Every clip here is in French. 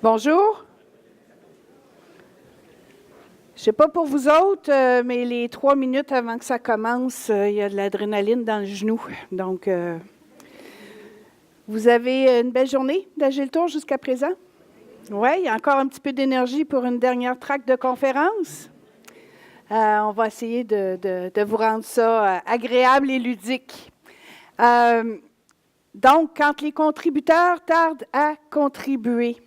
Bonjour. Je ne sais pas pour vous autres, mais les 3 minutes avant que ça commence, il y a de l'adrénaline dans le genou. Donc, vous avez une belle journée d'Agile Tour jusqu'à présent? Oui, il y a encore un petit peu d'énergie pour une dernière track de conférence. On va essayer de vous rendre ça agréable et ludique. Donc, quand les contributeurs tardent à contribuer.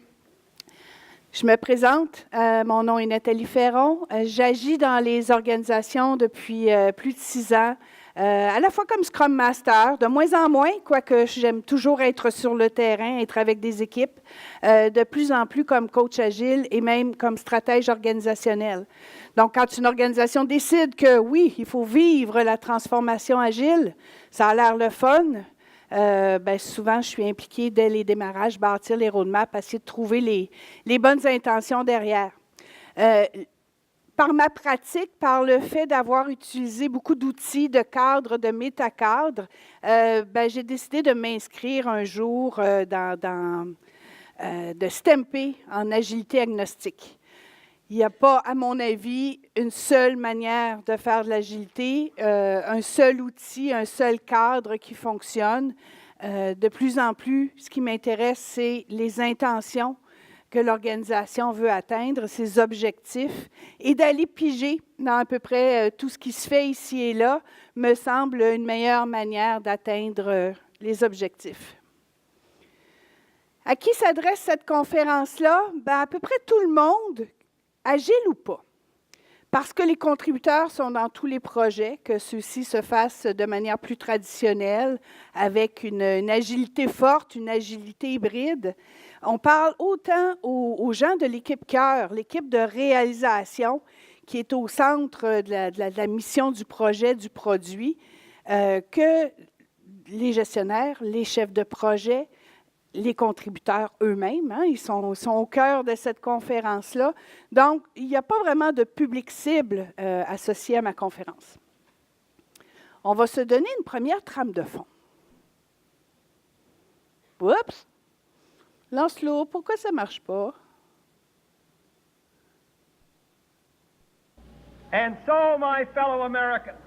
Je me présente, mon nom est Nathalie Ferron. J'agis dans les organisations depuis plus de 6 ans, à la fois comme Scrum Master, de moins en moins, quoique j'aime toujours être sur le terrain, être avec des équipes, de plus en plus comme coach agile et même comme stratège organisationnel. Donc, quand une organisation décide que oui, il faut vivre la transformation agile, ça a l'air le fun. Souvent, je suis impliquée dès les démarrages, bâtir les roadmaps, essayer de trouver les bonnes intentions derrière. Par ma pratique, par le fait d'avoir utilisé beaucoup d'outils de cadre, de métacadre, j'ai décidé de m'inscrire un jour de STEMP en agilité agnostique. Il n'y a pas, à mon avis, une seule manière de faire de l'agilité, un seul outil, un seul cadre qui fonctionne. De plus en plus, ce qui m'intéresse, c'est les intentions que l'organisation veut atteindre, ses objectifs, et d'aller piger dans à peu près tout ce qui se fait ici et là, me semble une meilleure manière d'atteindre les objectifs. À qui s'adresse cette conférence-là? À peu près tout le monde. Agile ou pas? Parce que les contributeurs sont dans tous les projets, que ceux-ci se fassent de manière plus traditionnelle, avec une agilité forte, une agilité hybride. On parle autant aux gens de l'équipe cœur, l'équipe de réalisation, qui est au centre de la mission du projet, du produit, que les gestionnaires, les chefs de projet, les contributeurs eux-mêmes, ils sont au cœur de cette conférence-là. Donc, il n'y a pas vraiment de public cible associé à ma conférence. On va se donner une première trame de fond. Oups! Lancelot, pourquoi ça ne marche pas? And so, my fellow Americans,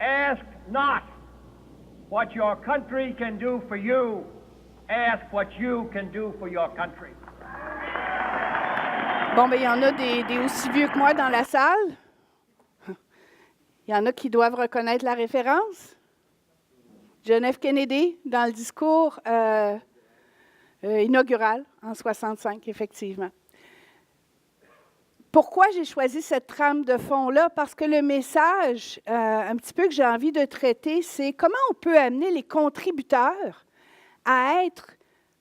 ask not what your country can do for you. Ask what you can do for your country. Bon, il y en a des aussi vieux que moi dans la salle. Il y en a qui doivent reconnaître la référence. John F. Kennedy, dans le discours inaugural en 1965, effectivement. Pourquoi j'ai choisi cette trame de fond-là? Parce que le message, un petit peu que j'ai envie de traiter, c'est comment on peut amener les contributeurs à être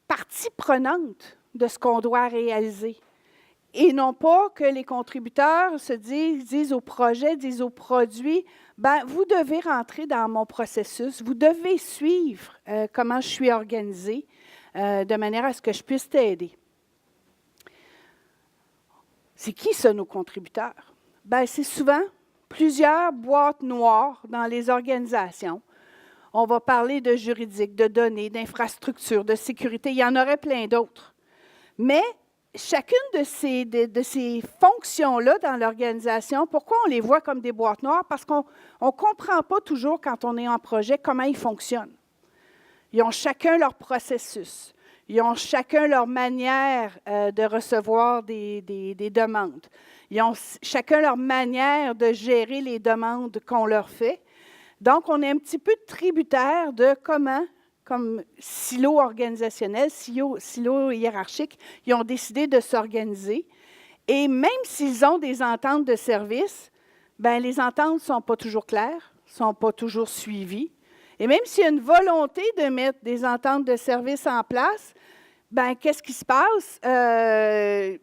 partie prenante de ce qu'on doit réaliser. Et non pas que les contributeurs se disent au projet, disent au produit, vous devez rentrer dans mon processus, vous devez suivre comment je suis organisée, de manière à ce que je puisse t'aider. C'est qui ça, nos contributeurs? C'est souvent plusieurs boîtes noires dans les organisations. On va parler de juridique, de données, d'infrastructures, de sécurité. Il y en aurait plein d'autres. Mais chacune de ces fonctions-là dans l'organisation, pourquoi on les voit comme des boîtes noires? Parce qu'on ne comprend pas toujours, quand on est en projet, comment ils fonctionnent. Ils ont chacun leur processus. Ils ont chacun leur manière de recevoir des demandes. Ils ont chacun leur manière de gérer les demandes qu'on leur fait. Donc, on est un petit peu tributaire de comment, comme silo organisationnel, silo hiérarchique, ils ont décidé de s'organiser. Et même s'ils ont des ententes de service, les ententes ne sont pas toujours claires, ne sont pas toujours suivies. Et même s'il y a une volonté de mettre des ententes de service en place, qu'est-ce qui se passe?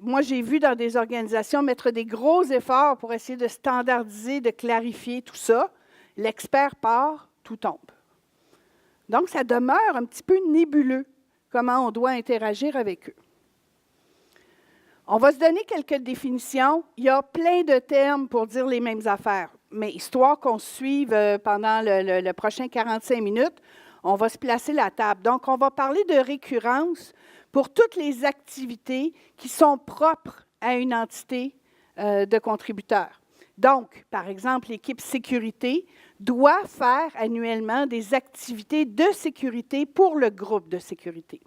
Moi, j'ai vu dans des organisations mettre des gros efforts pour essayer de standardiser, de clarifier tout ça. L'expert part, tout tombe. Donc, ça demeure un petit peu nébuleux, comment on doit interagir avec eux. On va se donner quelques définitions. Il y a plein de termes pour dire les mêmes affaires, mais histoire qu'on suive pendant le prochain 45 minutes, on va se placer la table. Donc, on va parler de récurrence pour toutes les activités qui sont propres à une entité de contributeurs. Donc, par exemple, l'équipe sécurité doit faire annuellement des activités de sécurité pour le groupe de sécurité.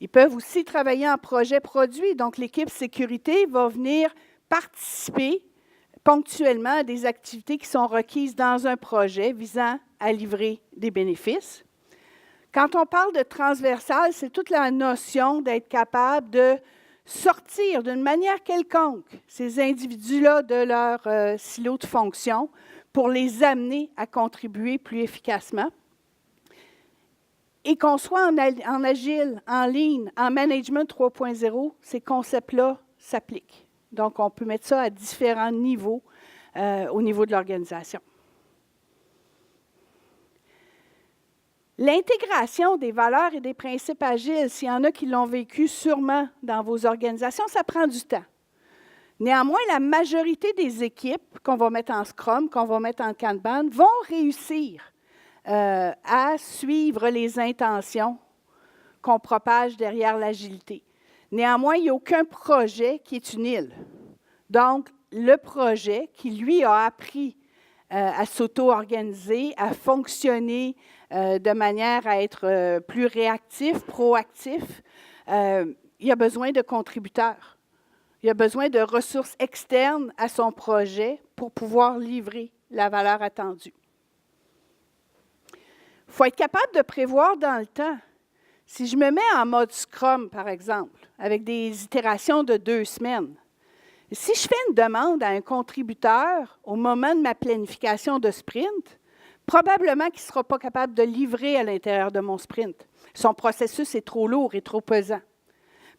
Ils peuvent aussi travailler en projet produit. Donc, l'équipe sécurité va venir participer ponctuellement à des activités qui sont requises dans un projet visant à livrer des bénéfices. Quand on parle de transversal, c'est toute la notion d'être capable de sortir d'une manière quelconque ces individus-là de leur silo de fonction pour les amener à contribuer plus efficacement. Et qu'on soit en agile, en ligne, en management 3.0, ces concepts-là s'appliquent. Donc, on peut mettre ça à différents niveaux au niveau de l'organisation. L'intégration des valeurs et des principes agiles, s'il y en a qui l'ont vécu sûrement dans vos organisations, ça prend du temps. Néanmoins, la majorité des équipes qu'on va mettre en Scrum, qu'on va mettre en Kanban, vont réussir à suivre les intentions qu'on propage derrière l'agilité. Néanmoins, il n'y a aucun projet qui est une île. Donc, le projet qui, lui, a appris à s'auto-organiser, à fonctionner de manière à être plus réactif, proactif, il a besoin de contributeurs. Il a besoin de ressources externes à son projet pour pouvoir livrer la valeur attendue. Il faut être capable de prévoir dans le temps. Si je me mets en mode Scrum, par exemple, avec des itérations de 2 semaines, si je fais une demande à un contributeur au moment de ma planification de sprint, probablement qu'il ne sera pas capable de livrer à l'intérieur de mon sprint. Son processus est trop lourd et trop pesant.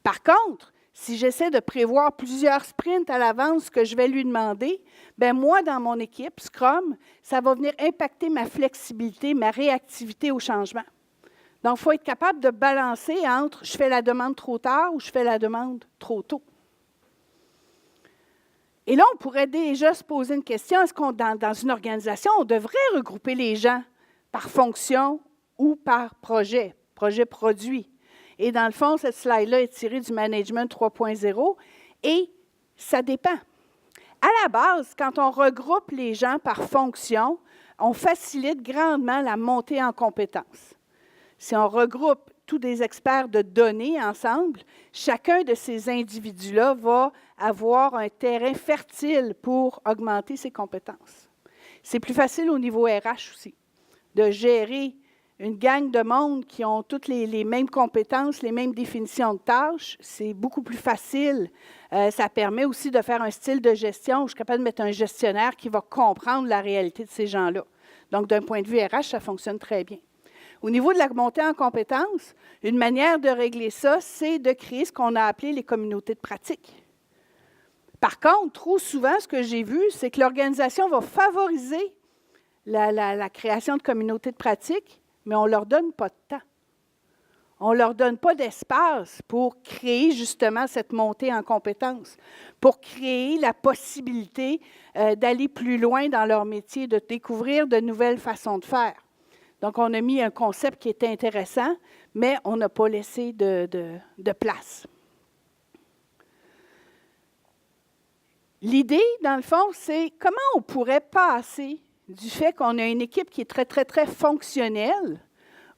Par contre, si j'essaie de prévoir plusieurs sprints à l'avance que je vais lui demander, bien moi, dans mon équipe Scrum, ça va venir impacter ma flexibilité, ma réactivité au changement. Donc, il faut être capable de balancer entre je fais la demande trop tard ou je fais la demande trop tôt. Et là, on pourrait déjà se poser une question, est-ce qu'on, dans une organisation, on devrait regrouper les gens par fonction ou par projet produit? Et dans le fond, cette slide-là est tirée du Management 3.0 et ça dépend. À la base, quand on regroupe les gens par fonction, on facilite grandement la montée en compétences. Si on regroupe tous des experts de données ensemble, chacun de ces individus-là va avoir un terrain fertile pour augmenter ses compétences. C'est plus facile au niveau RH aussi, de gérer une gang de monde qui ont toutes les mêmes compétences, les mêmes définitions de tâches. C'est beaucoup plus facile. Ça permet aussi de faire un style de gestion où je suis capable de mettre un gestionnaire qui va comprendre la réalité de ces gens-là. Donc, d'un point de vue RH, ça fonctionne très bien. Au niveau de la montée en compétences, une manière de régler ça, c'est de créer ce qu'on a appelé les communautés de pratique. Par contre, trop souvent, ce que j'ai vu, c'est que l'organisation va favoriser la création de communautés de pratique, mais on ne leur donne pas de temps. On ne leur donne pas d'espace pour créer justement cette montée en compétences, pour créer la possibilité d'aller plus loin dans leur métier, de découvrir de nouvelles façons de faire. Donc, on a mis un concept qui était intéressant, mais on n'a pas laissé de place. L'idée, dans le fond, c'est comment on pourrait passer du fait qu'on a une équipe qui est très, très, très fonctionnelle,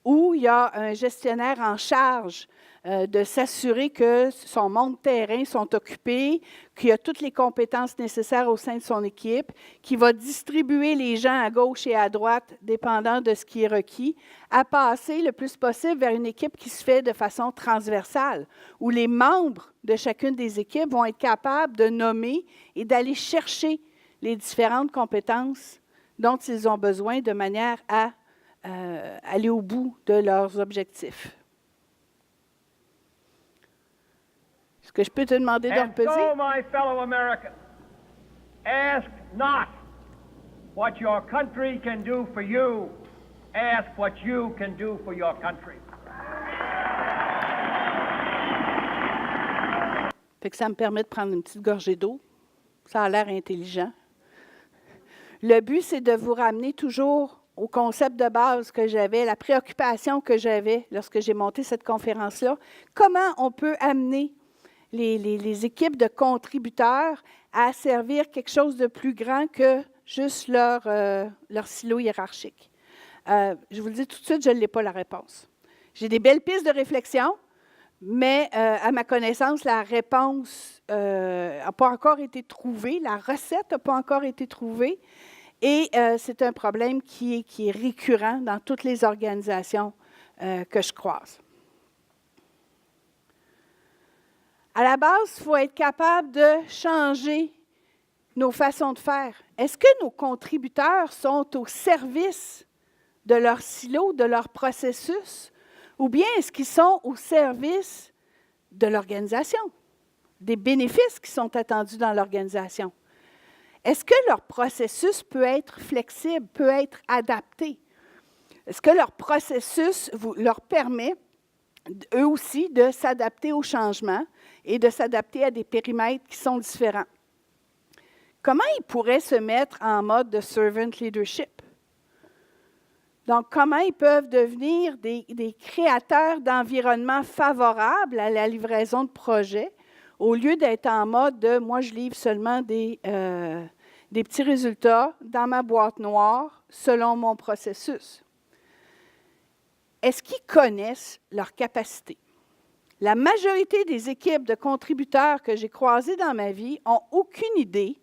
où il y a un gestionnaire en charge de s'assurer que son monde terrain sont occupés, qu'il y a toutes les compétences nécessaires au sein de son équipe, qui va distribuer les gens à gauche et à droite, dépendant de ce qui est requis, à passer le plus possible vers une équipe qui se fait de façon transversale, où les membres de chacune des équipes vont être capables de nommer et d'aller chercher les différentes compétences dont ils ont besoin de manière à aller au bout de leurs objectifs. Est-ce que je peux te demander de repeser? And so, my fellow Americans, ask not what your country can do for you, ask what you can do for your country. Fait que ça me permet de prendre une petite gorgée d'eau. Ça a l'air intelligent. Le but, c'est de vous ramener toujours au concept de base que j'avais, la préoccupation que j'avais lorsque j'ai monté cette conférence-là. Comment on peut amener les équipes de contributeurs à servir quelque chose de plus grand que juste leur silo hiérarchique? Je vous le dis tout de suite, je ne l'ai pas la réponse. J'ai des belles pistes de réflexion, mais à ma connaissance, la réponse n'a pas encore été trouvée, la recette n'a pas encore été trouvée, et c'est un problème qui est récurrent dans toutes les organisations que je croise. À la base, il faut être capable de changer nos façons de faire. Est-ce que nos contributeurs sont au service de leur silo, de leur processus, ou bien est-ce qu'ils sont au service de l'organisation, des bénéfices qui sont attendus dans l'organisation? Est-ce que leur processus peut être flexible, peut être adapté? Est-ce que leur processus leur permet, eux aussi, de s'adapter aux changements et de s'adapter à des périmètres qui sont différents? Comment ils pourraient se mettre en mode de servant leadership? Donc, comment ils peuvent devenir des créateurs d'environnements favorables à la livraison de projets au lieu d'être en mode de « moi, je livre seulement des petits résultats dans ma boîte noire selon mon processus ». Est-ce qu'ils connaissent leurs capacités? La majorité des équipes de contributeurs que j'ai croisées dans ma vie n'ont aucune idée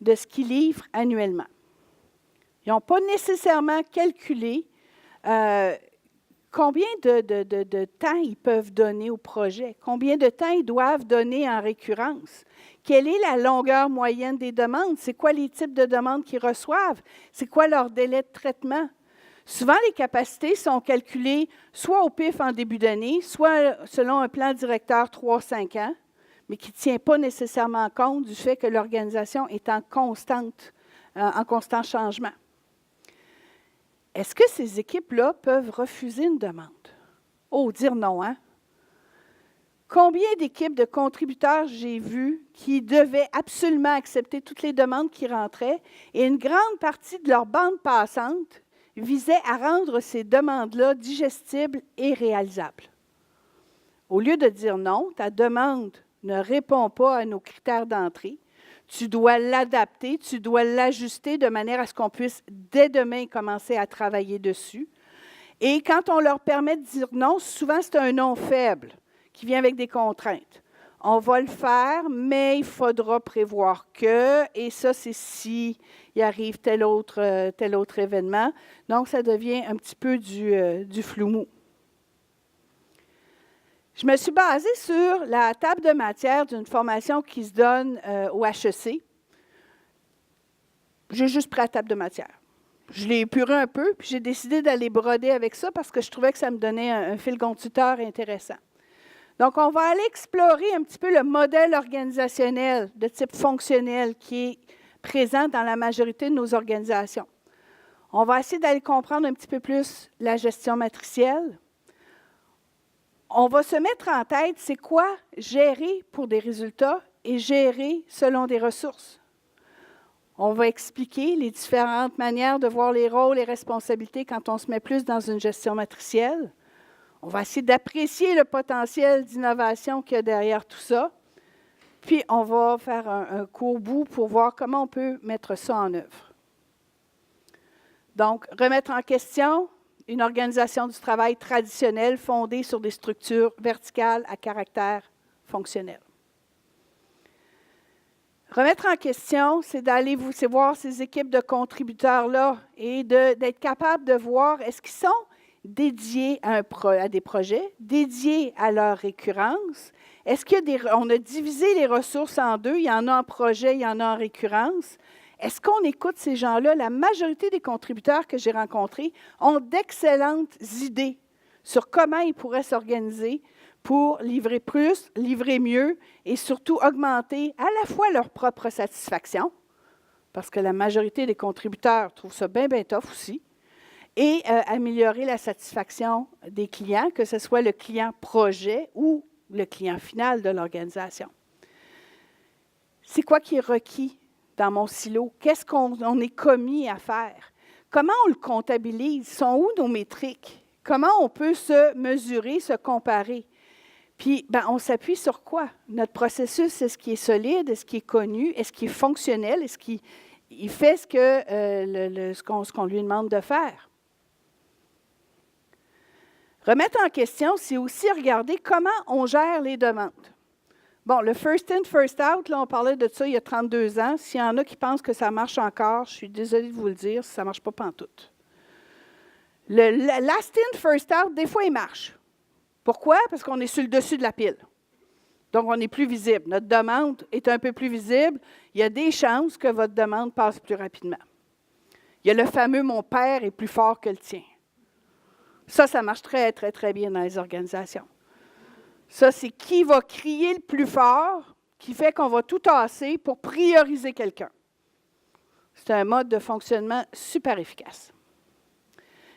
de ce qu'ils livrent annuellement. Ils n'ont pas nécessairement calculé combien de temps ils peuvent donner au projet, combien de temps ils doivent donner en récurrence, quelle est la longueur moyenne des demandes, c'est quoi les types de demandes qu'ils reçoivent, c'est quoi leur délai de traitement. Souvent, les capacités sont calculées soit au PIF en début d'année, soit selon un plan directeur 3-5 ans, mais qui ne tient pas nécessairement compte du fait que l'organisation est en constant changement. Est-ce que ces équipes-là peuvent refuser une demande? Oh, dire non, hein? Combien d'équipes de contributeurs j'ai vues qui devaient absolument accepter toutes les demandes qui rentraient et une grande partie de leur bande passante visait à rendre ces demandes-là digestibles et réalisables. Au lieu de dire non, ta demande ne répond pas à nos critères d'entrée, tu dois l'adapter, tu dois l'ajuster de manière à ce qu'on puisse dès demain commencer à travailler dessus. Et quand on leur permet de dire non, souvent c'est un non faible qui vient avec des contraintes. On va le faire, mais il faudra prévoir que, et ça c'est si il arrive tel autre événement. Donc ça devient un petit peu du flou-mou. Je me suis basée sur la table de matière d'une formation qui se donne au HEC. J'ai juste pris la table de matière. Je l'ai épurée un peu, puis j'ai décidé d'aller broder avec ça parce que je trouvais que ça me donnait un fil conducteur intéressant. Donc, on va aller explorer un petit peu le modèle organisationnel de type fonctionnel qui est présent dans la majorité de nos organisations. On va essayer d'aller comprendre un petit peu plus la gestion matricielle. On va se mettre en tête, c'est quoi gérer pour des résultats et gérer selon des ressources. On va expliquer les différentes manières de voir les rôles et responsabilités quand on se met plus dans une gestion matricielle. On va essayer d'apprécier le potentiel d'innovation qu'il y a derrière tout ça. Puis, on va faire un court bout pour voir comment on peut mettre ça en œuvre. Donc, remettre en question une organisation du travail traditionnelle fondée sur des structures verticales à caractère fonctionnel. Remettre en question, c'est d'aller voir ces équipes de contributeurs-là et d'être capable de voir est-ce qu'ils sont dédiés à des projets, dédiés à leur récurrence. Est-ce qu'on a divisé les ressources en deux? Il y en a en projet, il y en a en récurrence. Est-ce qu'on écoute ces gens-là? La majorité des contributeurs que j'ai rencontrés ont d'excellentes idées sur comment ils pourraient s'organiser pour livrer plus, livrer mieux et surtout augmenter à la fois leur propre satisfaction, parce que la majorité des contributeurs trouvent ça bien tough aussi, et améliorer la satisfaction des clients, que ce soit le client projet ou le client final de l'organisation. C'est quoi qui est requis dans mon silo? Qu'est-ce qu'on est commis à faire? comment on le comptabilise? Sont où nos métriques? Comment on peut se mesurer, se comparer? Puis, on s'appuie sur quoi? Notre processus, est-ce qu'il est solide? Est-ce qu'il est connu? Est-ce qu'il est fonctionnel? Est-ce qu'il fait ce qu'on lui demande de faire? Remettre en question, c'est aussi regarder comment on gère les demandes. Bon, le first in, first out, là, on parlait de ça il y a 32 ans. S'il y en a qui pensent que ça marche encore, je suis désolée de vous le dire, ça ne marche pas pantoute. Le last in, first out, des fois, il marche. Pourquoi? Parce qu'on est sur le dessus de la pile. Donc, on est plus visible. Notre demande est un peu plus visible. Il y a des chances que votre demande passe plus rapidement. Il y a le fameux « mon père est plus fort que le tien ». Ça marche très, très, très bien dans les organisations. Ça, c'est qui va crier le plus fort, qui fait qu'on va tout tasser pour prioriser quelqu'un. C'est un mode de fonctionnement super efficace.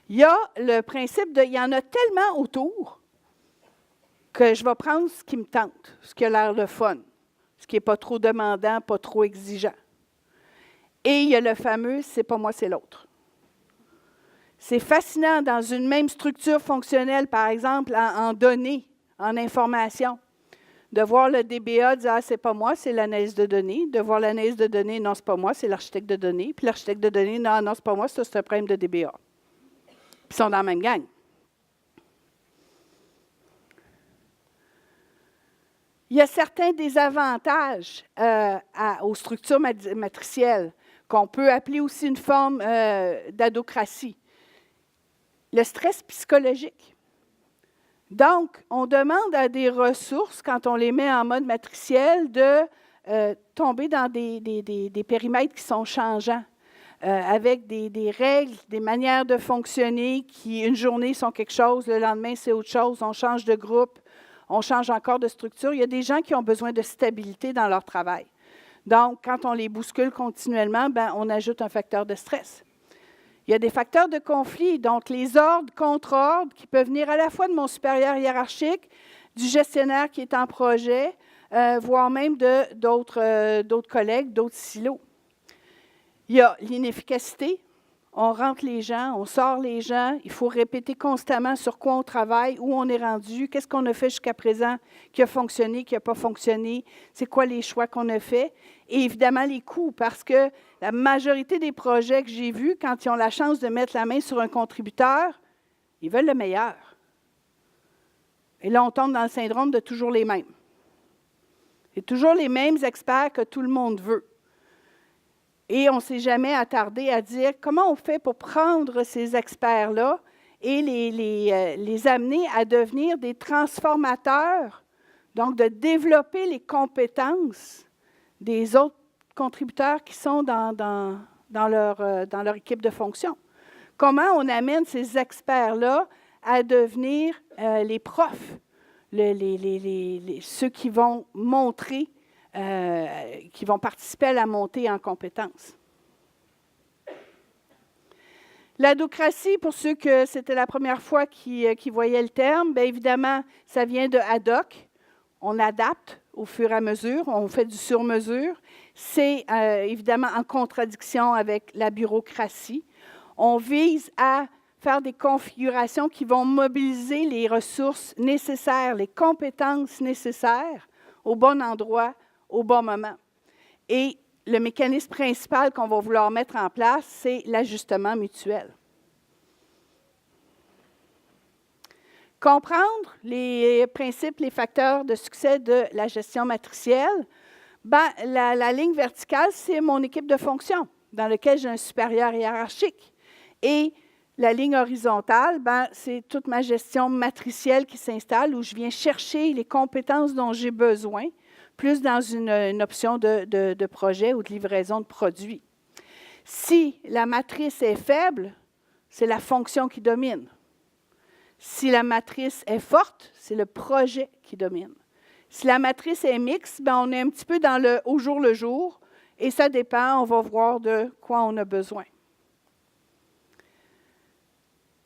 Il y a le principe il y en a tellement autour que je vais prendre ce qui me tente, ce qui a l'air le fun, ce qui n'est pas trop demandant, pas trop exigeant. Et il y a le fameux « c'est pas moi, c'est l'autre ». C'est fascinant dans une même structure fonctionnelle, par exemple, en données, en information, de voir le DBA dire « ah, c'est pas moi, c'est l'analyse de données », de voir l'analyse de données « non, c'est pas moi, c'est l'architecte de données », puis l'architecte de données « non, c'est pas moi, ça, c'est un problème de DBA ». Puis ils sont dans la même gang. Il y a certains désavantages aux structures matricielles qu'on peut appeler aussi une forme d'adocratie. Le stress psychologique. Donc, on demande à des ressources, quand on les met en mode matriciel, de tomber dans des périmètres qui sont changeants, avec des règles, des manières de fonctionner qui, une journée, sont quelque chose, le lendemain, c'est autre chose, on change de groupe, on change encore de structure. Il y a des gens qui ont besoin de stabilité dans leur travail. Donc, quand on les bouscule continuellement, on ajoute un facteur de stress. Il y a des facteurs de conflit, donc les ordres, contre-ordres, qui peuvent venir à la fois de mon supérieur hiérarchique, du gestionnaire qui est en projet, voire même d'autres collègues, d'autres silos. Il y a l'inefficacité. On rentre les gens, on sort les gens. Il faut répéter constamment sur quoi on travaille, où on est rendu, qu'est-ce qu'on a fait jusqu'à présent, qui a fonctionné, qui n'a pas fonctionné, c'est quoi les choix qu'on a faits. Et évidemment, les coûts, parce que la majorité des projets que j'ai vus, quand ils ont la chance de mettre la main sur un contributeur, ils veulent le meilleur. Et là, on tombe dans le syndrome de toujours les mêmes. C'est toujours les mêmes experts que tout le monde veut. Et on ne s'est jamais attardé à dire comment on fait pour prendre ces experts-là et les amener à devenir des transformateurs, donc de développer les compétences des autres contributeurs qui sont dans leur équipe de fonction. Comment on amène ces experts-là à devenir les profs, ceux qui vont montrer, qui vont participer à la montée en compétences. L'adocratie, pour ceux que c'était la première fois qui voyaient le terme, bien évidemment, ça vient de ad hoc. On adapte au fur et à mesure, on fait du sur-mesure. C'est évidemment en contradiction avec la bureaucratie. On vise à faire des configurations qui vont mobiliser les ressources nécessaires, les compétences nécessaires au bon endroit, au bon moment. Et le mécanisme principal qu'on va vouloir mettre en place, c'est l'ajustement mutuel. Comprendre les principes, les facteurs de succès de la gestion matricielle, la ligne verticale, c'est mon équipe de fonction, dans laquelle j'ai un supérieur hiérarchique. Et la ligne horizontale, c'est toute ma gestion matricielle qui s'installe, où je viens chercher les compétences dont j'ai besoin, plus dans une option de projet ou de livraison de produits. Si la matrice est faible, c'est la fonction qui domine. Si la matrice est forte, c'est le projet qui domine. Si la matrice est mixte, on est un petit peu dans le au jour le jour, et ça dépend, on va voir de quoi on a besoin.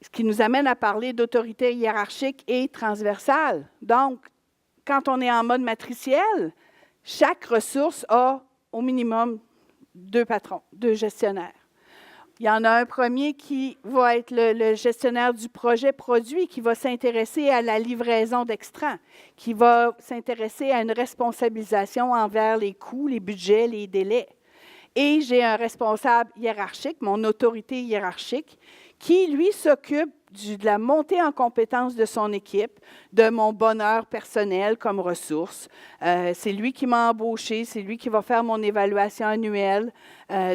Ce qui nous amène à parler d'autorité hiérarchique et transversale. Donc, quand on est en mode matriciel, chaque ressource a au minimum 2 patrons, 2 gestionnaires. Il y en a un premier qui va être le gestionnaire du projet produit, qui va s'intéresser à la livraison d'extrants, qui va s'intéresser à une responsabilisation envers les coûts, les budgets, les délais. Et j'ai un responsable hiérarchique, mon autorité hiérarchique, qui, lui, s'occupe de la montée en compétence de son équipe, de mon bonheur personnel comme ressource. C'est lui qui m'a embauché, c'est lui qui va faire mon évaluation annuelle.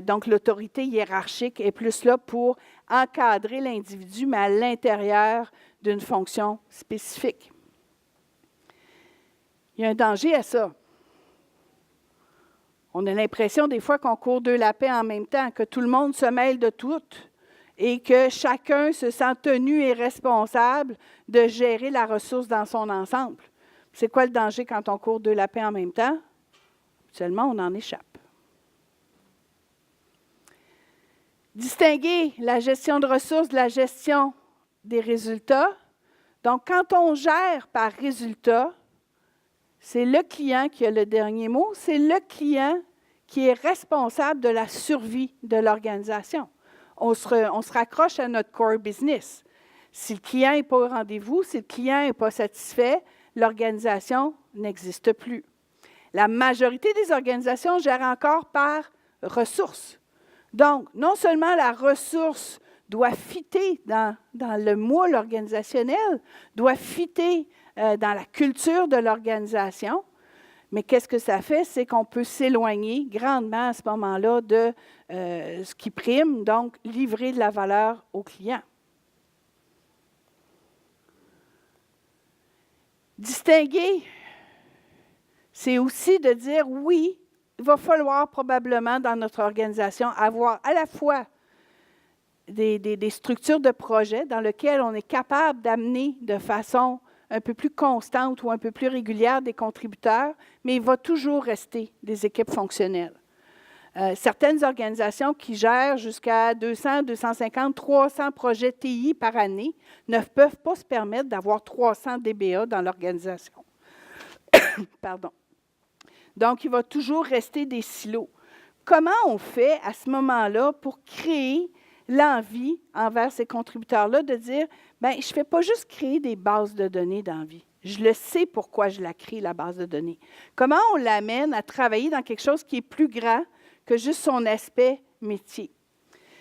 Donc, l'autorité hiérarchique est plus là pour encadrer l'individu, mais à l'intérieur d'une fonction spécifique. Il y a un danger à ça. On a l'impression des fois qu'on court deux lapins en même temps, que tout le monde se mêle de tout et que chacun se sent tenu et responsable de gérer la ressource dans son ensemble. C'est quoi le danger quand on court deux lapins en même temps? Seulement, on en échappe. Distinguer la gestion de ressources de la gestion des résultats. Donc, quand on gère par résultat, c'est le client qui a le dernier mot, c'est le client qui est responsable de la survie de l'organisation. On se raccroche à notre core business. Si le client n'est pas au rendez-vous, si le client n'est pas satisfait, l'organisation n'existe plus. La majorité des organisations gèrent encore par ressources. Donc, non seulement la ressource doit fitter dans le moule organisationnel, doit fitter dans la culture de l'organisation, mais qu'est-ce que ça fait? C'est qu'on peut s'éloigner grandement à ce moment-là de ce qui prime, donc livrer de la valeur au client. Distinguer, c'est aussi de dire oui, il va falloir probablement dans notre organisation avoir à la fois des structures de projet dans lesquelles on est capable d'amener de façon un peu plus constante ou un peu plus régulière des contributeurs, mais il va toujours rester des équipes fonctionnelles. Certaines organisations qui gèrent jusqu'à 200, 250, 300 projets TI par année ne peuvent pas se permettre d'avoir 300 DBA dans l'organisation. Pardon. Donc, il va toujours rester des silos. Comment on fait à ce moment-là pour créer l'envie envers ces contributeurs-là de dire, bien, je ne fais pas juste créer des bases de données d'envie. Je le sais pourquoi je la crée, la base de données. Comment on l'amène à travailler dans quelque chose qui est plus grand que juste son aspect métier?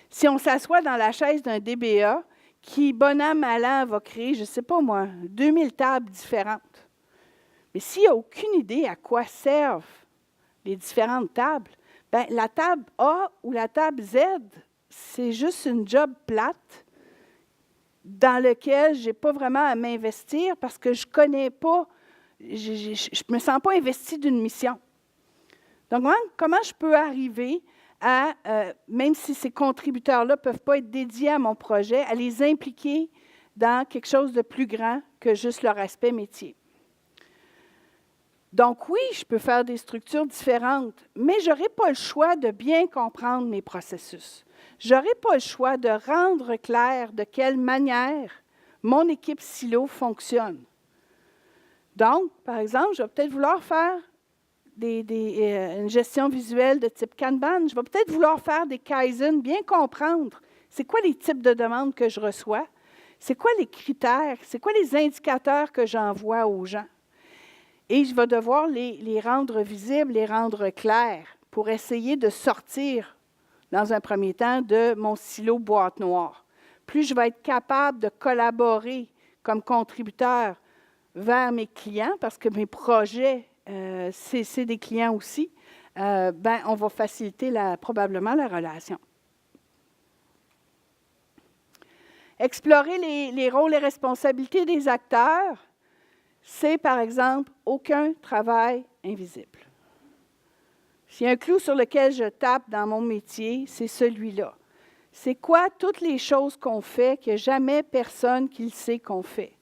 Si on s'assoit dans la chaise d'un DBA qui, bon an, mal an, va créer, je ne sais pas moi, 2000 tables différentes. Mais s'il n'y a aucune idée à quoi servent les différentes tables, bien, la table A ou la table Z, c'est juste une job plate dans lequel je n'ai pas vraiment à m'investir parce que je ne connais pas, je ne me sens pas investi d'une mission. Donc, comment je peux arriver à, même si ces contributeurs-là ne peuvent pas être dédiés à mon projet, à les impliquer dans quelque chose de plus grand que juste leur aspect métier? Donc, oui, je peux faire des structures différentes, mais je n'aurai pas le choix de bien comprendre mes processus. Je n'aurai pas le choix de rendre clair de quelle manière mon équipe silo fonctionne. Donc, par exemple, je vais peut-être vouloir faire une gestion visuelle de type Kanban. Je vais peut-être vouloir faire des Kaizen, bien comprendre c'est quoi les types de demandes que je reçois, c'est quoi les critères, c'est quoi les indicateurs que j'envoie aux gens. Et je vais devoir les rendre visibles, les rendre clairs pour essayer de sortir, dans un premier temps, de mon silo boîte noire. Plus je vais être capable de collaborer comme contributeur vers mes clients, parce que mes projets, c'est des clients aussi, ben, on va faciliter probablement la relation. Explorer les rôles et responsabilités des acteurs, c'est, par exemple, aucun travail invisible. S'il y a un clou sur lequel je tape dans mon métier, c'est celui-là. C'est quoi toutes les choses qu'on fait qu'il n'y a jamais personne qui le sait qu'on fait?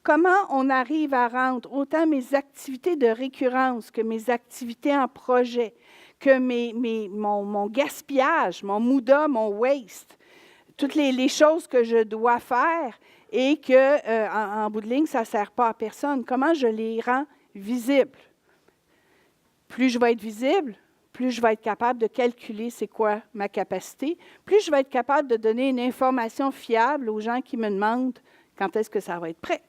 Comment on arrive à rendre autant mes activités de récurrence que mes activités en projet, que mon gaspillage, mon MUDA, mon waste, toutes les choses que je dois faire et qu'en bout de ligne, ça ne sert pas à personne. Comment je les rends visibles? Plus je vais être visible, plus je vais être capable de calculer c'est quoi ma capacité, plus je vais être capable de donner une information fiable aux gens qui me demandent quand est-ce que ça va être prêt.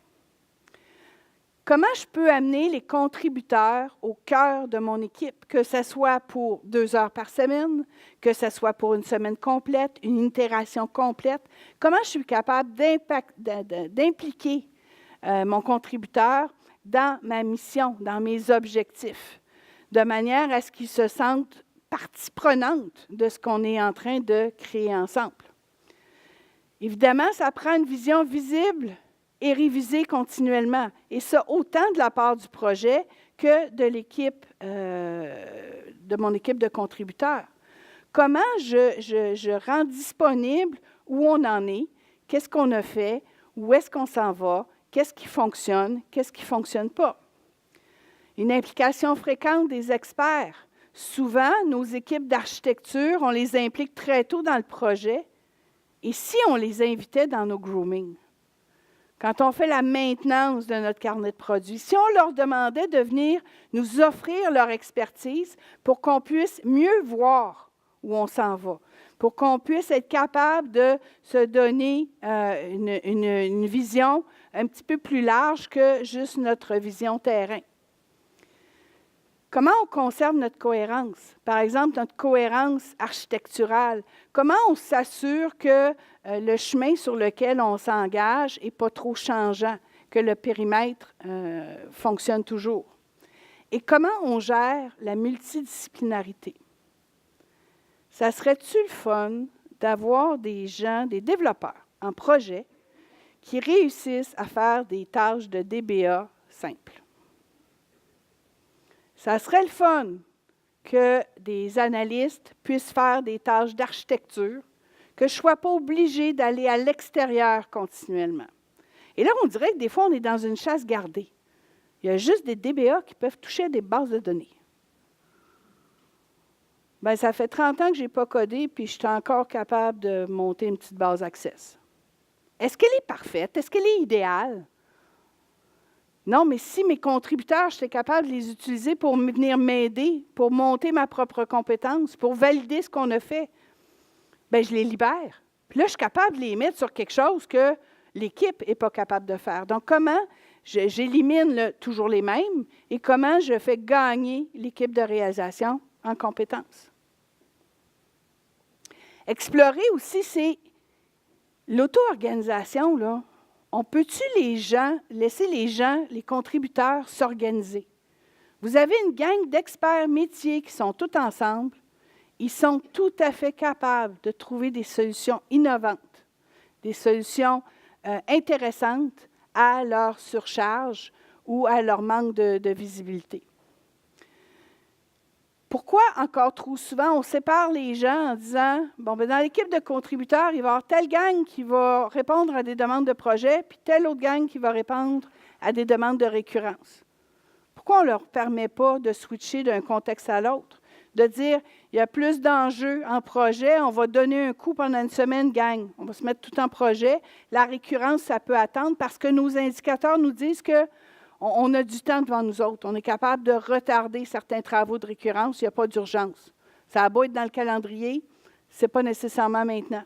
Comment je peux amener les contributeurs au cœur de mon équipe, que ce soit pour 2 heures par semaine, que ce soit pour une semaine complète, une itération complète? Comment je suis capable d'impliquer mon contributeur dans ma mission, dans mes objectifs, de manière à ce qu'ils se sentent partie prenante de ce qu'on est en train de créer ensemble? Évidemment, ça prend une vision visible et révisée continuellement, et ça autant de la part du projet que de l'équipe, de mon équipe de contributeurs. Comment je rends disponible où on en est, qu'est-ce qu'on a fait, où est-ce qu'on s'en va, qu'est-ce qui fonctionne pas. Une implication fréquente des experts. Souvent, nos équipes d'architecture, on les implique très tôt dans le projet. Et si on les invitait dans nos grooming? Quand on fait la maintenance de notre carnet de produits, si on leur demandait de venir nous offrir leur expertise pour qu'on puisse mieux voir où on s'en va, pour qu'on puisse être capable de se donner une vision un petit peu plus large que juste notre vision terrain. Comment on conserve notre cohérence? Par exemple, notre cohérence architecturale. Comment on s'assure que le chemin sur lequel on s'engage n'est pas trop changeant, que le périmètre fonctionne toujours? Et comment on gère la multidisciplinarité? Ça serait-tu le fun d'avoir des gens, des développeurs en projet qui réussissent à faire des tâches de DBA simples? Ça serait le fun que des analystes puissent faire des tâches d'architecture, que je ne sois pas obligée d'aller à l'extérieur continuellement. Et là, on dirait que des fois, on est dans une chasse gardée. Il y a juste des DBA qui peuvent toucher à des bases de données. Bien, ça fait 30 ans que je n'ai pas codé, puis je suis encore capable de monter une petite base Access. Est-ce qu'elle est parfaite? Est-ce qu'elle est idéale? Non, mais si mes contributeurs, j'étais capable de les utiliser pour venir m'aider, pour monter ma propre compétence, pour valider ce qu'on a fait, bien, je les libère. Puis là, je suis capable de les mettre sur quelque chose que l'équipe n'est pas capable de faire. Donc, comment j'élimine toujours les mêmes et comment je fais gagner l'équipe de réalisation en compétences? Explorer aussi, c'est l'auto-organisation, là. On peut-tu laisser les gens, les contributeurs, s'organiser? Vous avez une gang d'experts métiers qui sont tous ensemble. Ils sont tout à fait capables de trouver des solutions innovantes, des solutions intéressantes à leur surcharge ou à leur manque de visibilité. Pourquoi encore trop souvent on sépare les gens en disant, bon, bien, dans l'équipe de contributeurs, il va y avoir telle gang qui va répondre à des demandes de projet, puis telle autre gang qui va répondre à des demandes de récurrence? Pourquoi on ne leur permet pas de switcher d'un contexte à l'autre? De dire, il y a plus d'enjeux en projet, on va donner un coup pendant une semaine, gang. On va se mettre tout en projet. La récurrence, ça peut attendre parce que nos indicateurs nous disent que on a du temps devant nous autres. On est capable de retarder certains travaux de récurrence. Il n'y a pas d'urgence. Ça a beau être dans le calendrier, ce n'est pas nécessairement maintenant.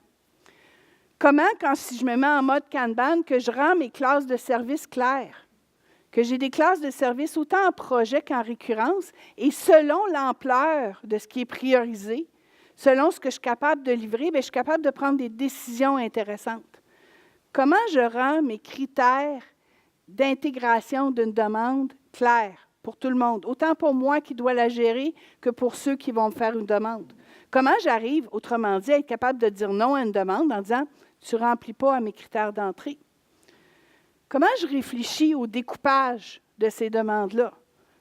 Comment, si je me mets en mode Kanban, que je rends mes classes de service claires, que j'ai des classes de service autant en projet qu'en récurrence, et selon l'ampleur de ce qui est priorisé, selon ce que je suis capable de livrer, bien, je suis capable de prendre des décisions intéressantes. Comment je rends mes critères d'intégration d'une demande claire pour tout le monde, autant pour moi qui dois la gérer que pour ceux qui vont me faire une demande. Comment j'arrive, autrement dit, à être capable de dire non à une demande en disant « tu ne remplis pas à mes critères d'entrée ». Comment je réfléchis au découpage de ces demandes-là?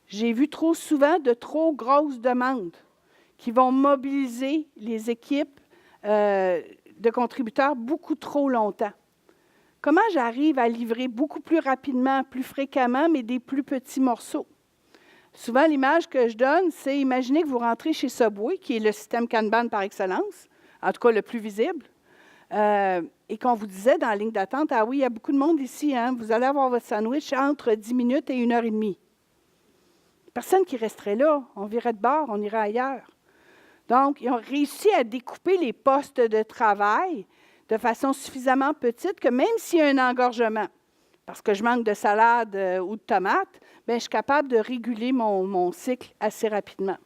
J'ai vu trop souvent de trop grosses demandes qui vont mobiliser les équipes de contributeurs beaucoup trop longtemps. Comment j'arrive à livrer beaucoup plus rapidement, plus fréquemment, mais des plus petits morceaux? Souvent, l'image que je donne, c'est imaginez que vous rentrez chez Subway, qui est le système Kanban par excellence, en tout cas le plus visible, et qu'on vous disait dans la ligne d'attente, « Ah oui, il y a beaucoup de monde ici, hein, vous allez avoir votre sandwich entre 10 minutes et 1h30. » Personne qui resterait là, on virait de bord, on irait ailleurs. Donc, ils ont réussi à découper les postes de travail de façon suffisamment petite que même s'il y a un engorgement, parce que je manque de salade ou de tomates, bien, je suis capable de réguler mon cycle assez rapidement.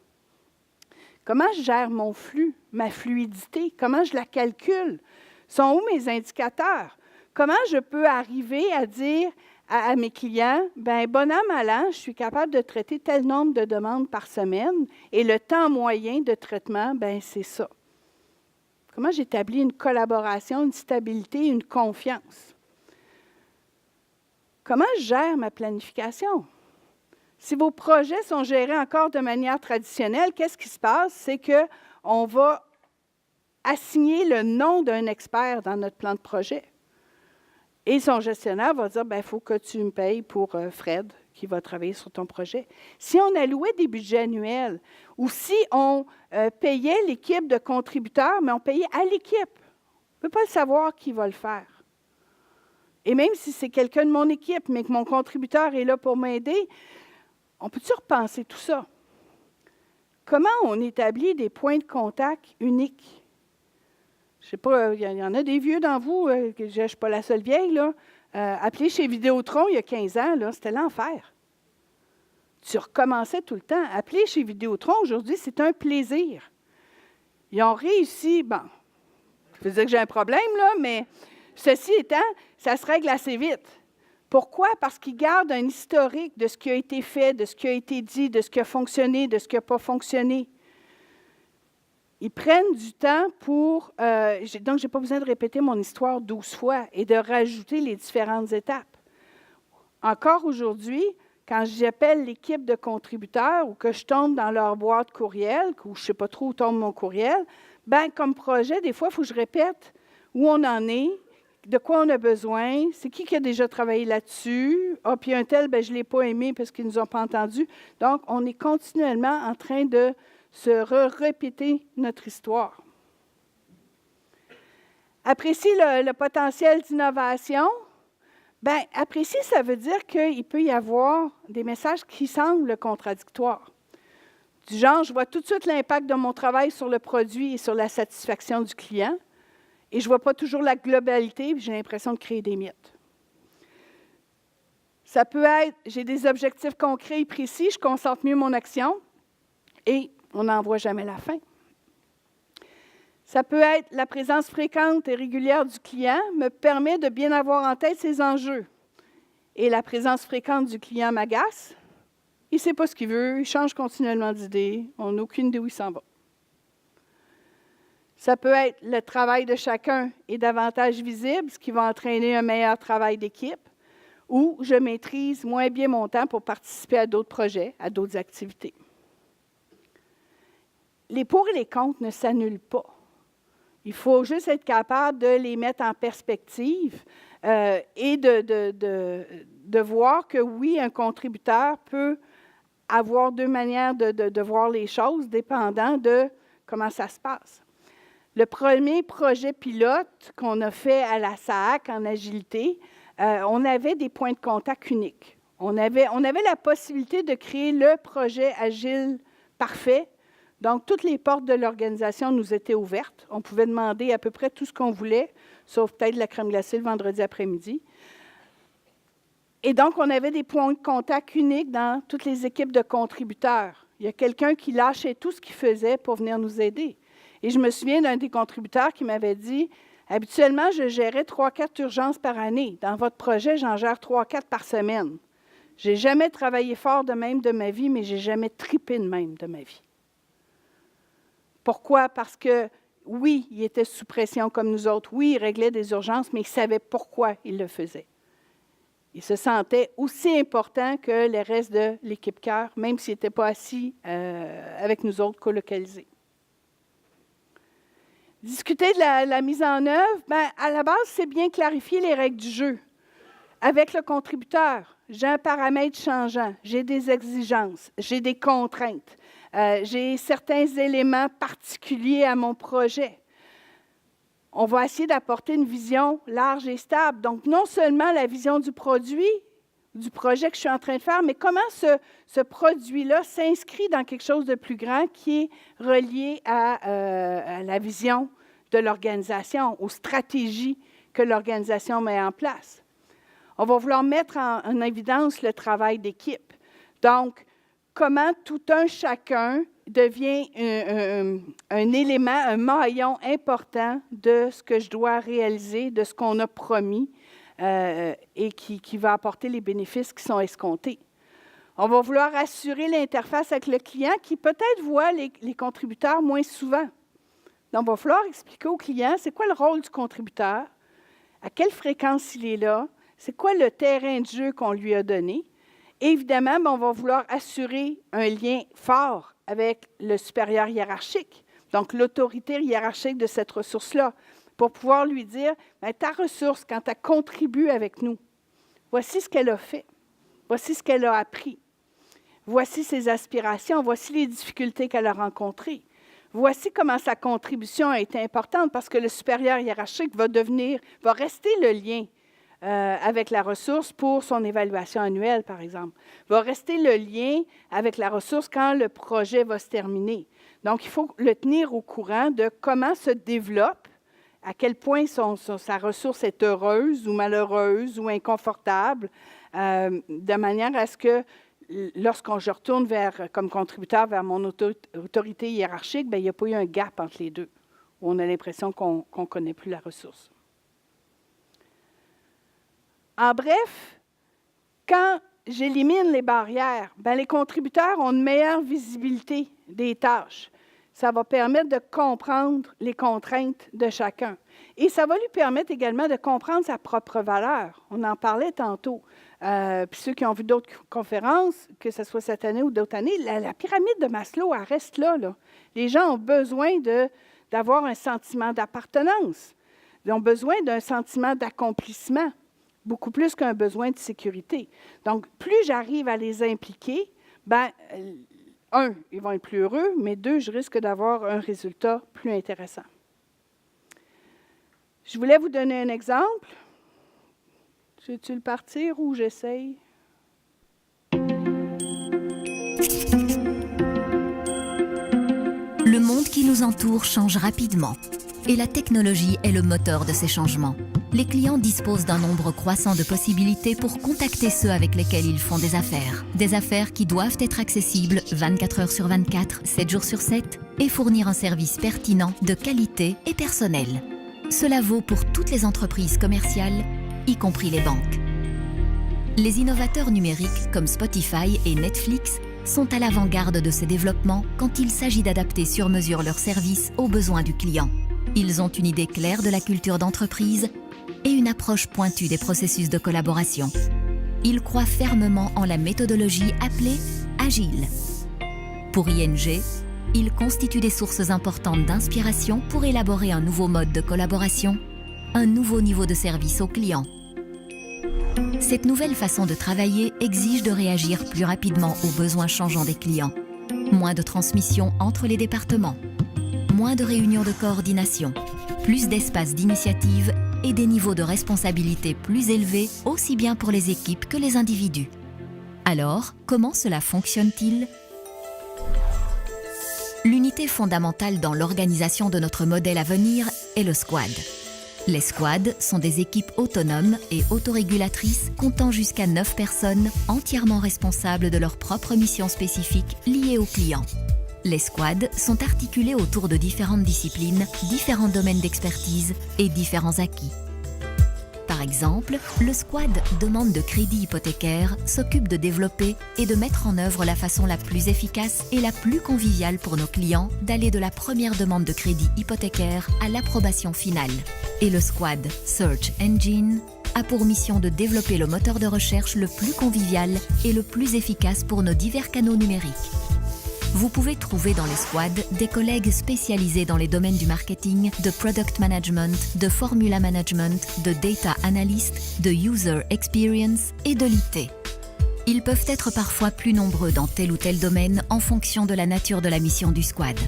Comment je gère mon flux, ma fluidité? Comment je la calcule? Sont où mes indicateurs? Comment je peux arriver à dire à mes clients, bien, bon an, mal an, je suis capable de traiter tel nombre de demandes par semaine et le temps moyen de traitement, bien, c'est ça. Comment j'établis une collaboration, une stabilité, une confiance? Comment je gère ma planification? Si vos projets sont gérés encore de manière traditionnelle, qu'est-ce qui se passe? C'est qu'on va assigner le nom d'un expert dans notre plan de projet. Et son gestionnaire va dire, il faut que tu me payes pour Fred, qui va travailler sur ton projet. Si on allouait des budgets annuels, ou si on payait l'équipe de contributeurs, mais on payait à l'équipe, on ne peut pas le savoir qui va le faire. Et même si c'est quelqu'un de mon équipe, mais que mon contributeur est là pour m'aider, on peut-tu repenser tout ça? Comment on établit des points de contact uniques? Je ne sais pas, il y en a des vieux dans vous, je ne suis pas la seule vieille, là. Appelé chez Vidéotron il y a 15 ans, là, c'était l'enfer. Tu recommençais tout le temps. Appeler chez Vidéotron aujourd'hui, c'est un plaisir. Ils ont réussi, bon, je veux dire que j'ai un problème, là, mais ceci étant, ça se règle assez vite. Pourquoi? Parce qu'ils gardent un historique de ce qui a été fait, de ce qui a été dit, de ce qui a fonctionné, de ce qui n'a pas fonctionné. Ils prennent du temps pour... donc, je n'ai pas besoin de répéter mon histoire 12 fois et de rajouter les différentes étapes. Encore aujourd'hui, quand j'appelle l'équipe de contributeurs ou que je tombe dans leur boîte courriel, ou je ne sais pas trop où tombe mon courriel, bien, comme projet, des fois, il faut que je répète où on en est, de quoi on a besoin, c'est qui a déjà travaillé là-dessus. Ah, puis un tel, bien, je ne l'ai pas aimé parce qu'ils ne nous ont pas entendus. Donc, on est continuellement en train de se répéter notre histoire. Apprécier le potentiel d'innovation. Bien, apprécier, ça veut dire qu'il peut y avoir des messages qui semblent contradictoires. Du genre, je vois tout de suite l'impact de mon travail sur le produit et sur la satisfaction du client, et je ne vois pas toujours la globalité, puis j'ai l'impression de créer des mythes. Ça peut être, j'ai des objectifs concrets et précis, je concentre mieux mon action, et on n'en voit jamais la fin. Ça peut être la présence fréquente et régulière du client me permet de bien avoir en tête ses enjeux. Et la présence fréquente du client m'agace. Il ne sait pas ce qu'il veut, il change continuellement d'idée, on n'a aucune idée où il s'en va. Ça peut être le travail de chacun est davantage visible, ce qui va entraîner un meilleur travail d'équipe, ou je maîtrise moins bien mon temps pour participer à d'autres projets, à d'autres activités. Les pour et les contre ne s'annulent pas. Il faut juste être capable de les mettre en perspective et de voir que oui, un contributeur peut avoir deux manières de voir les choses, dépendant de comment ça se passe. Le premier projet pilote qu'on a fait à la SAAC en agilité, on avait des points de contact uniques. On avait la possibilité de créer le projet agile parfait. Donc, toutes les portes de l'organisation nous étaient ouvertes. On pouvait demander à peu près tout ce qu'on voulait, sauf peut-être la crème glacée le vendredi après-midi. Et donc, on avait des points de contact uniques dans toutes les équipes de contributeurs. Il y a quelqu'un qui lâchait tout ce qu'il faisait pour venir nous aider. Et je me souviens d'un des contributeurs qui m'avait dit, « Habituellement, je gérais 3-4 urgences par année. Dans votre projet, j'en gère 3-4 par semaine. Je n'ai jamais travaillé fort de même de ma vie, mais je n'ai jamais tripé de même de ma vie. » Pourquoi? Parce que, oui, il était sous pression comme nous autres. Oui, il réglait des urgences, mais il savait pourquoi il le faisait. Il se sentait aussi important que le reste de l'équipe cœur, même s'il n'était pas assis avec nous autres colocalisés. Discuter de la mise en œuvre, bien, à la base, c'est bien clarifier les règles du jeu. Avec le contributeur, j'ai un paramètre changeant, j'ai des exigences, j'ai des contraintes. J'ai certains éléments particuliers à mon projet. On va essayer d'apporter une vision large et stable. Donc, non seulement la vision du produit du projet que je suis en train de faire, mais comment ce produit-là s'inscrit dans quelque chose de plus grand qui est relié à la vision de l'organisation, aux stratégies que l'organisation met en place. On va vouloir mettre en évidence le travail d'équipe. Donc, comment tout un chacun devient un élément, un maillon important de ce que je dois réaliser, de ce qu'on a promis et qui va apporter les bénéfices qui sont escomptés. On va vouloir assurer l'interface avec le client qui peut-être voit les contributeurs moins souvent. Donc, il va falloir expliquer au client c'est quoi le rôle du contributeur, à quelle fréquence il est là, c'est quoi le terrain de jeu qu'on lui a donné. Et évidemment, on va vouloir assurer un lien fort avec le supérieur hiérarchique, donc l'autorité hiérarchique de cette ressource-là, pour pouvoir lui dire, ta ressource, quand elle contribue avec nous, voici ce qu'elle a fait, voici ce qu'elle a appris, voici ses aspirations, voici les difficultés qu'elle a rencontrées. Voici comment sa contribution a été importante parce que le supérieur hiérarchique va rester le lien avec la ressource pour son évaluation annuelle, par exemple. Va rester le lien avec la ressource quand le projet va se terminer. Donc, il faut le tenir au courant de comment se développe, à quel point sa ressource est heureuse ou malheureuse ou inconfortable, de manière à ce que lorsque je retourne comme contributeur vers mon autorité hiérarchique, il n'y a pas eu un gap entre les deux, où on a l'impression qu'on ne connaît plus la ressource. En bref, quand j'élimine les barrières, les contributeurs ont une meilleure visibilité des tâches. Ça va permettre de comprendre les contraintes de chacun. Et ça va lui permettre également de comprendre sa propre valeur. On en parlait tantôt. Puis ceux qui ont vu d'autres conférences, que ce soit cette année ou d'autres années, la pyramide de Maslow, elle reste là. Les gens ont besoin d'avoir un sentiment d'appartenance. Ils ont besoin d'un sentiment d'accomplissement, beaucoup plus qu'un besoin de sécurité. Donc, plus j'arrive à les impliquer, un, ils vont être plus heureux, mais deux, je risque d'avoir un résultat plus intéressant. Je voulais vous donner un exemple. Veux-tu le partir ou j'essaye? Le monde qui nous entoure change rapidement et la technologie est le moteur de ces changements. Les clients disposent d'un nombre croissant de possibilités pour contacter ceux avec lesquels ils font des affaires. Des affaires qui doivent être accessibles 24 heures sur 24, 7 jours sur 7 et fournir un service pertinent, de qualité et personnel. Cela vaut pour toutes les entreprises commerciales, y compris les banques. Les innovateurs numériques comme Spotify et Netflix sont à l'avant-garde de ces développements quand il s'agit d'adapter sur mesure leurs services aux besoins du client. Ils ont une idée claire de la culture d'entreprise et une approche pointue des processus de collaboration. Ils croient fermement en la méthodologie appelée Agile. Pour ING, ils constituent des sources importantes d'inspiration pour élaborer un nouveau mode de collaboration, un nouveau niveau de service aux clients. Cette nouvelle façon de travailler exige de réagir plus rapidement aux besoins changeants des clients. Moins de transmission entre les départements, moins de réunions de coordination, plus d'espace d'initiative et des niveaux de responsabilité plus élevés, aussi bien pour les équipes que les individus. Alors, comment cela fonctionne-t-il ? L'unité fondamentale dans l'organisation de notre modèle à venir est le squad. Les squads sont des équipes autonomes et autorégulatrices comptant jusqu'à 9 personnes entièrement responsables de leur propre mission spécifique liée aux clients. Les squads sont articulés autour de différentes disciplines, différents domaines d'expertise et différents acquis. Par exemple, le squad demande de crédit hypothécaire s'occupe de développer et de mettre en œuvre la façon la plus efficace et la plus conviviale pour nos clients d'aller de la première demande de crédit hypothécaire à l'approbation finale. Et le squad Search Engine a pour mission de développer le moteur de recherche le plus convivial et le plus efficace pour nos divers canaux numériques. Vous pouvez trouver dans les squads des collègues spécialisés dans les domaines du marketing, de product management, de formula management, de data analyst, de user experience et de l'IT. Ils peuvent être parfois plus nombreux dans tel ou tel domaine en fonction de la nature de la mission du squad.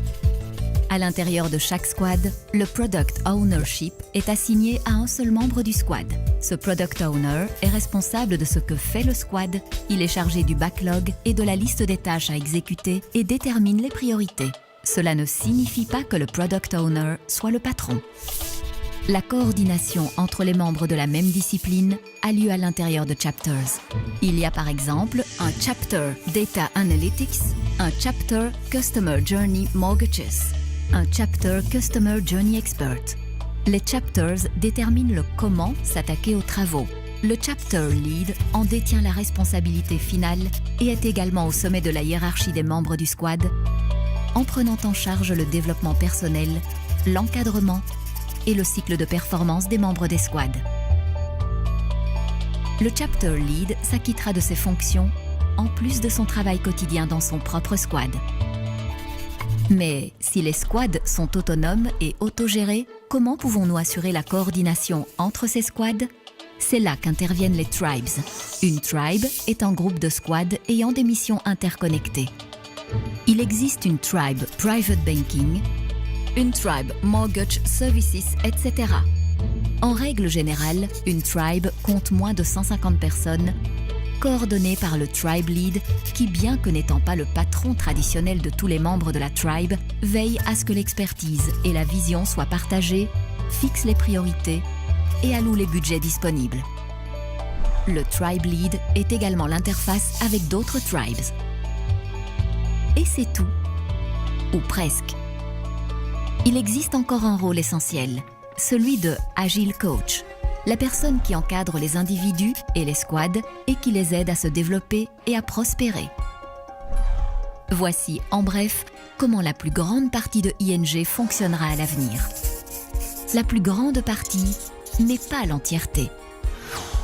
À l'intérieur de chaque squad, le Product Ownership est assigné à un seul membre du squad. Ce Product Owner est responsable de ce que fait le squad, il est chargé du backlog et de la liste des tâches à exécuter et détermine les priorités. Cela ne signifie pas que le Product Owner soit le patron. La coordination entre les membres de la même discipline a lieu à l'intérieur de chapters. Il y a par exemple un Chapter Data Analytics, un Chapter Customer Journey Mortgages, un Chapter Customer Journey Expert. Les chapters déterminent le comment s'attaquer aux travaux. Le Chapter Lead en détient la responsabilité finale et est également au sommet de la hiérarchie des membres du squad, en prenant en charge le développement personnel, l'encadrement et le cycle de performance des membres des squads. Le Chapter Lead s'acquittera de ses fonctions en plus de son travail quotidien dans son propre squad. Mais si les squads sont autonomes et autogérés, comment pouvons-nous assurer la coordination entre ces squads? C'est là qu'interviennent les tribes. Une tribe est un groupe de squads ayant des missions interconnectées. Il existe une tribe Private Banking, une tribe Mortgage Services, etc. En règle générale, une tribe compte moins de 150 personnes, coordonnées par le tribe lead qui, bien que n'étant pas le patron traditionnel de tous les membres de la tribe, veille à ce que l'expertise et la vision soient partagées, fixe les priorités et alloue les budgets disponibles. Le tribe lead est également l'interface avec d'autres tribes. Et c'est tout. Ou presque. Il existe encore un rôle essentiel, celui de Agile Coach, la personne qui encadre les individus et les squads et qui les aide à se développer et à prospérer. Voici, en bref, comment la plus grande partie de ING fonctionnera à l'avenir. La plus grande partie, mais pas l'entièreté.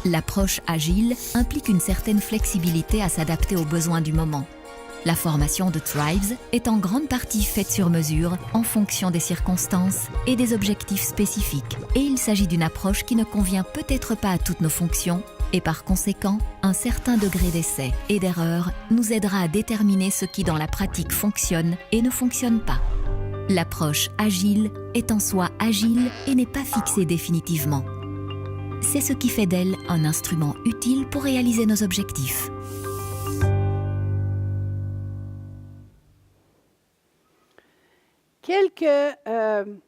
L'approche agile implique une certaine flexibilité à s'adapter aux besoins du moment. La formation de Tribes est en grande partie faite sur mesure en fonction des circonstances et des objectifs spécifiques. Et il s'agit d'une approche qui ne convient peut-être pas à toutes nos fonctions et par conséquent, un certain degré d'essai et d'erreur nous aidera à déterminer ce qui dans la pratique fonctionne et ne fonctionne pas. L'approche agile est en soi agile et n'est pas fixée définitivement. C'est ce qui fait d'elle un instrument utile pour réaliser nos objectifs.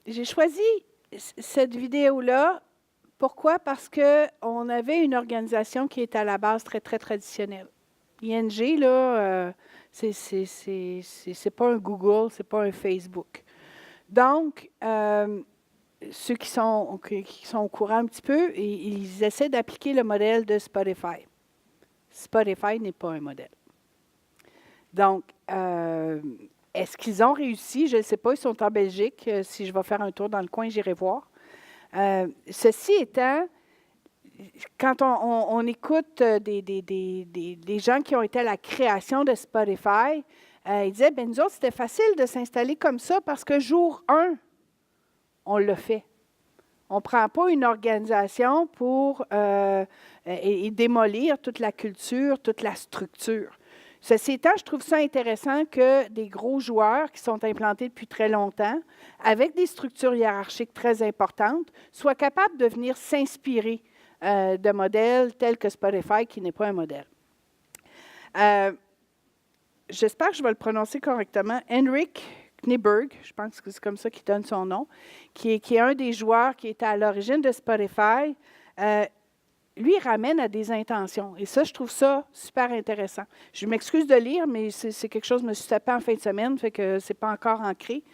J'ai choisi cette vidéo-là. Pourquoi? Parce qu'on avait une organisation qui est à la base très, très traditionnelle. ING, là, c'est pas un Google, c'est pas un Facebook. Donc, ceux qui sont au courant un petit peu, ils essaient d'appliquer le modèle de Spotify. Spotify n'est pas un modèle. Donc, est-ce qu'ils ont réussi? Je ne sais pas, ils sont en Belgique. Si je vais faire un tour dans le coin, j'irai voir. Ceci étant, quand on écoute des gens qui ont été à la création de Spotify, ils disaient, nous autres, c'était facile de s'installer comme ça parce que jour 1, on l'a fait. On ne prend pas une organisation pour et démolir toute la culture, toute la structure. Ceci étant, je trouve ça intéressant que des gros joueurs qui sont implantés depuis très longtemps, avec des structures hiérarchiques très importantes, soient capables de venir s'inspirer de modèles tels que Spotify, qui n'est pas un modèle. J'espère que je vais le prononcer correctement. Henrik Kniberg, je pense que c'est comme ça qu'il donne son nom, qui est un des joueurs qui était à l'origine de Spotify. Lui, il ramène à des intentions. Et ça, je trouve ça super intéressant. Je m'excuse de lire, mais c'est quelque chose que je me suis tapé en fin de semaine, fait que ce n'est pas encore ancré.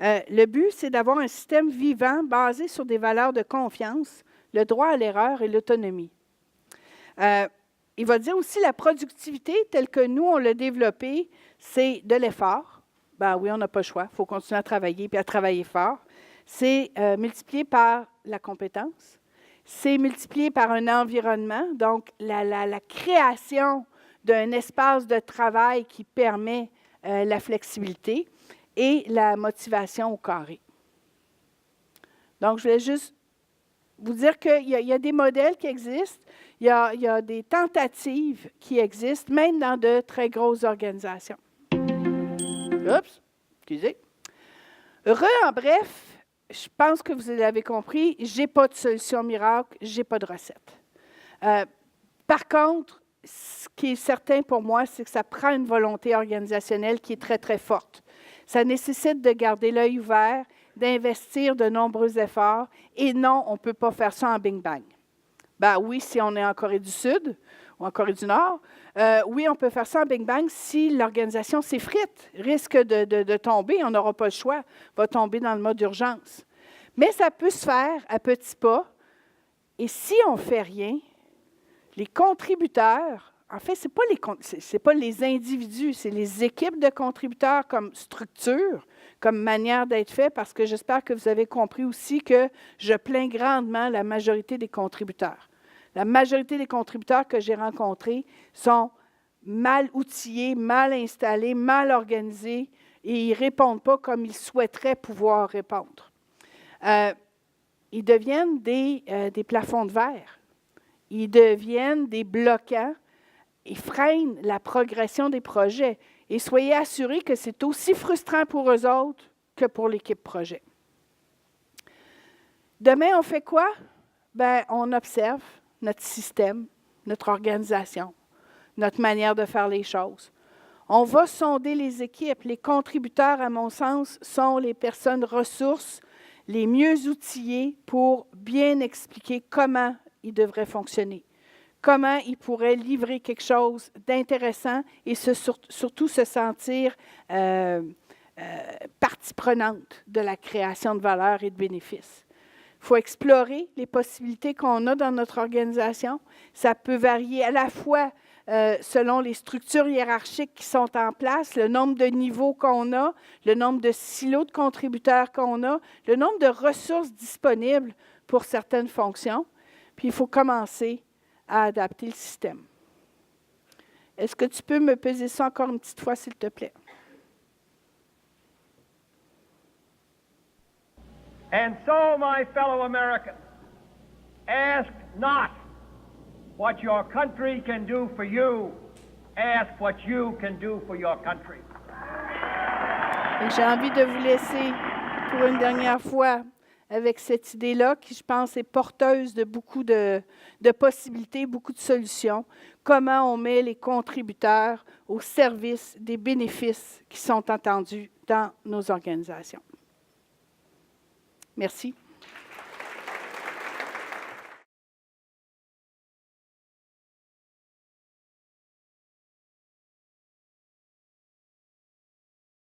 Le but, c'est d'avoir un système vivant basé sur des valeurs de confiance, le droit à l'erreur et l'autonomie. Il va dire aussi la productivité telle que nous, on l'a développée, c'est de l'effort. Ben oui, on n'a pas le choix. Il faut continuer à travailler et à travailler fort. C'est multiplié par la compétence. C'est multiplié par un environnement, donc la création d'un espace de travail qui permet la flexibilité et la motivation au carré. Donc, je voulais juste vous dire qu'il y a des modèles qui existent, il y a des tentatives qui existent, même dans de très grosses organisations. Oups, excusez. En bref, je pense que vous l'avez compris, je n'ai pas de solution miracle, je n'ai pas de recette. Par contre, ce qui est certain pour moi, c'est que ça prend une volonté organisationnelle qui est très, très forte. Ça nécessite de garder l'œil ouvert, d'investir de nombreux efforts, et non, on ne peut pas faire ça en bing-bang. Ben oui, si on est en Corée du Sud ou en Corée du Nord, oui, on peut faire ça en bing-bang si l'organisation s'effrite, risque de tomber, on n'aura pas le choix, va tomber dans le mode d'urgence. Mais ça peut se faire à petits pas, et si on ne fait rien, les contributeurs, en fait, ce n'est pas les individus, c'est les équipes de contributeurs comme structure, comme manière d'être fait, parce que j'espère que vous avez compris aussi que je plains grandement la majorité des contributeurs. La majorité des contributeurs que j'ai rencontrés sont mal outillés, mal installés, mal organisés, et ils ne répondent pas comme ils souhaiteraient pouvoir répondre. Ils deviennent des plafonds de verre. Ils deviennent des bloquants et freinent la progression des projets. Et soyez assurés que c'est aussi frustrant pour eux autres que pour l'équipe projet. Demain, on fait quoi? Bien, on observe notre système, notre organisation, notre manière de faire les choses. On va sonder les équipes. Les contributeurs, à mon sens, sont les personnes ressources les mieux outillées pour bien expliquer comment ils devraient fonctionner, comment ils pourraient livrer quelque chose d'intéressant et surtout se sentir partie prenante de la création de valeur et de bénéfices. Il faut explorer les possibilités qu'on a dans notre organisation. Ça peut varier à la fois selon les structures hiérarchiques qui sont en place, le nombre de niveaux qu'on a, le nombre de silos de contributeurs qu'on a, le nombre de ressources disponibles pour certaines fonctions. Puis il faut commencer à adapter le système. Est-ce que tu peux me peser ça encore une petite fois, s'il te plaît? And so, my fellow Americans, ask not what your country can do for you. Ask what you can do for your country. Et j'ai envie de vous laisser pour une dernière fois avec cette idée-là qui, je pense, est porteuse de beaucoup de possibilités, beaucoup de solutions. Comment on met les contributeurs au service des bénéfices qui sont entendus dans nos organisations. Merci.